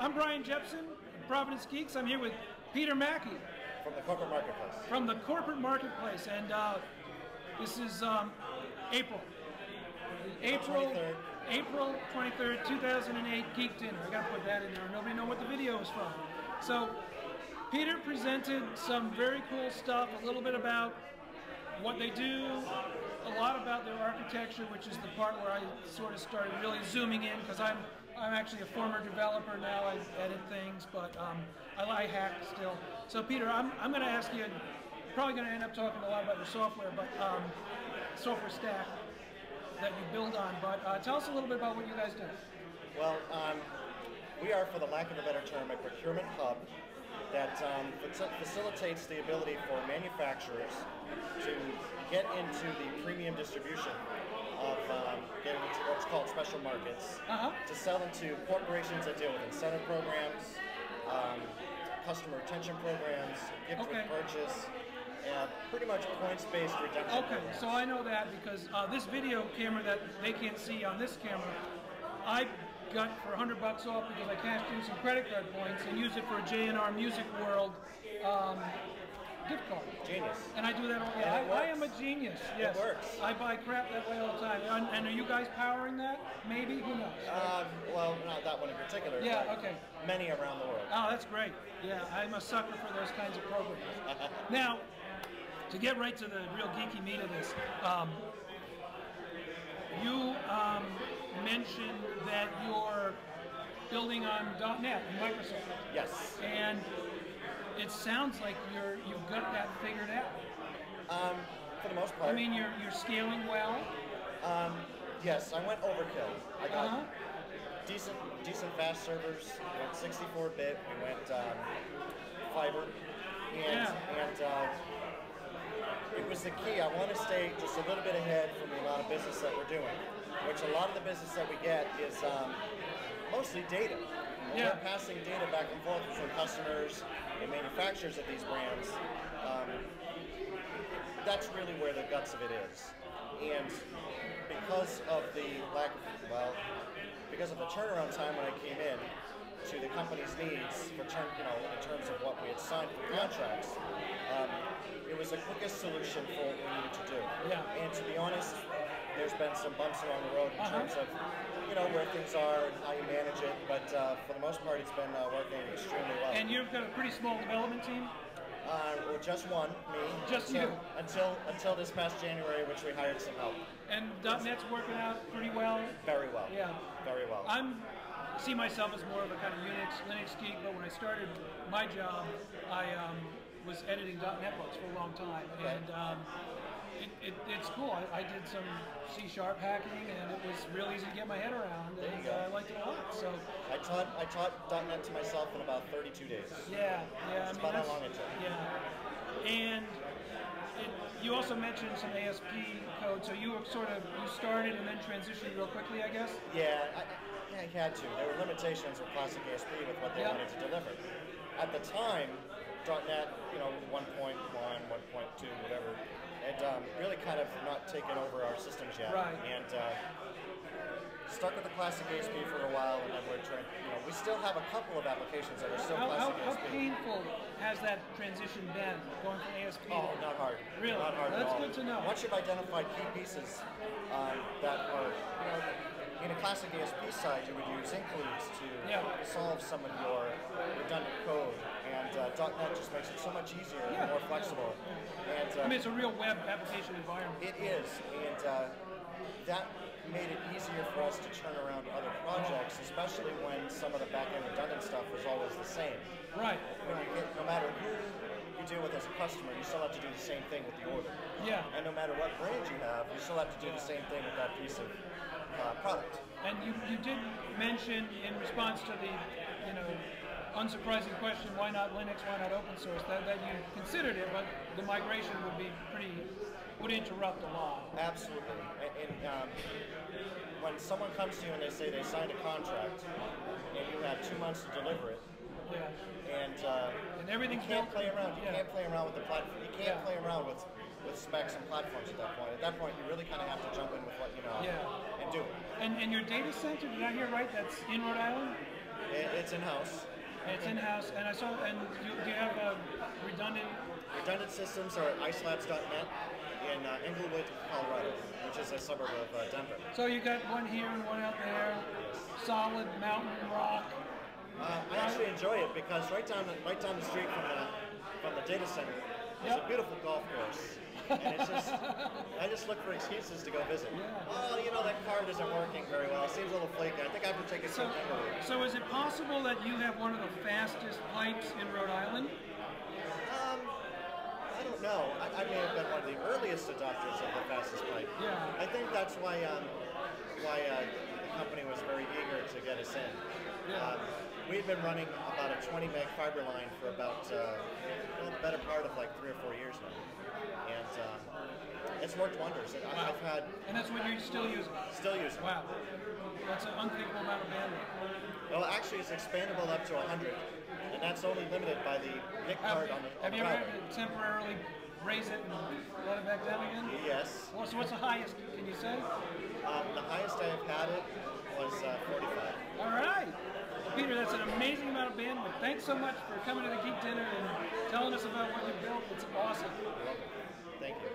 I'm Brian Jepson, Providence Geeks. I'm here with Peter Mackey. From the corporate marketplace. From the corporate marketplace. And this is April 23rd, 2008, Geek Dinner. I got to put that in there. Nobody know what the video is from. So, Peter presented some very cool stuff, a little bit about what they do, a lot about their architecture, which is the part where I sort of started really zooming in, because I'm actually a former developer now. I edit things, but I hack still. So Peter, I'm going to ask you, probably going to end up talking a lot about your software, but software stack that you build on. But tell us a little bit about what you guys do. Well, we are, for the lack of a better term, a procurement hub that facilitates the ability for manufacturers to get into the premium distribution of getting into what's called special markets, to sell into corporations that deal with incentive programs, customer retention programs, gift with purchase, and pretty much points-based redemption programs. So I know that because this video camera that they can't see on this camera, I got for $100 off because I cashed in some credit card points and used it for a J&R Music World gift card. Genius. And I do that all. Yeah, I am a genius. Yes. It works. I buy crap that way all the time. And are you guys powering that? Maybe? Who knows? Well, not that one in particular. Yeah, okay. Many around the world. Oh, that's great. Yeah, I'm a sucker for those kinds of programs. Now, to get right to the real geeky meat of this, you mentioned that you're building on .NET and Microsoft. Yes. And it sounds like you've got that figured out. For the most part. I mean, you're scaling well. Yes, I went overkill. I got decent fast servers. We went 64-bit. We went fiber, and it was the key. I want to stay just a little bit ahead from the amount of business that we're doing, which a lot of the business that we get is mostly data. We're passing data back and forth between customers and manufacturers of these brands. That's really where the guts of it is. And because of the because of the turnaround time when I came in to the company's needs for in terms of what we had signed for contracts, it was the quickest solution for what we needed to do. And to be honest, there's been some bumps along the road in terms of where things are and how you manage it, but for the most part, it's been working extremely well. And you've got a pretty small development team? Well, just one, me. Just you? Until this past January, which we hired some help. And .NET's working out pretty well? Very well. Yeah. Very well. I see myself as more of a kind of Linux geek, but when I started my job, I was editing .NET books for a long time, and it's cool. I did some C# hacking, and it was real easy to get my head around, and I liked it a lot. So I taught .NET to myself in about 32 days. Yeah. That's about how long it took. Yeah, and you also mentioned some ASP code, so you started and then transitioned real quickly, I guess? Yeah, I had to. There were limitations with classic ASP with what they wanted to deliver. At the time, .NET, 1.1, 1.2, whatever, had really kind of not taken over our systems yet. Right. And stuck with the classic ASP for a while, and then we're trying. We still have a couple of applications that are still classic ASP. How painful has that transition been, going from ASP? Oh, not hard. Really? Not hard at all. That's good to know. Once you've identified key pieces that are, in a classic ASP side, you would use includes to solve some of your redundant code, and .NET just makes it so much easier and more flexible. And I mean, it's a real web application environment. It is, and that made it easier for us to turn around other projects, especially when some of the back-end redundant stuff was always the same. Right. No matter who you deal with as a customer, you still have to do the same thing with the order. Yeah. And no matter what brand you have, you still have to do the same thing with that piece of product. And you did mention in response to the unsurprising question, why not Linux, why not open source, that you considered it, but the migration would interrupt a lot. Absolutely. And when someone comes to you and they say they signed a contract and you have 2 months to deliver it, and everything's you can't play around. You can't play around with the platform. You can't play around with specs and platforms at that point. At that point, you really kind of have to jump in with what you know and do it. And your data center, did I hear right? That's in Rhode Island? It's in-house. It's in-house, and I saw. And do you have redundant? Redundant systems are at icelabs.net in Englewood, Colorado, which is a suburb of Denver. So you got one here and one out there. Yes. Solid mountain rock. I actually enjoy it because right down the street from the data center is a beautiful golf course. And it's just, I just look for excuses to go visit. Yeah. Oh, you know, that card isn't working very well. It seems a little flaky. I think I have to take it to Denver. So is it possible that you have one of the fastest pipes in Rhode Island? I don't know. I may have been one of the earliest adopters of the fastest pipe. Yeah. I think that's why the company was very eager to get us in. Yeah. We've been running about a 20 meg fiber line for about the better part of like 3 or 4 years now, and it's worked wonders. Wow. I've had. And that's what you're still using? Still using. Wow. That's an unthinkable amount of bandwidth. Well, actually, it's expandable up to 100, and that's only limited by the NIC card on the Have you ever router. had to temporarily raise it and let it back down again? Yes. Well, so what's the highest, can you say? The highest I have had it was 45. All right. Peter, that's an amazing amount of bandwidth. Thanks so much for coming to the Geek Dinner and telling us about what you built. It's awesome. Thank you.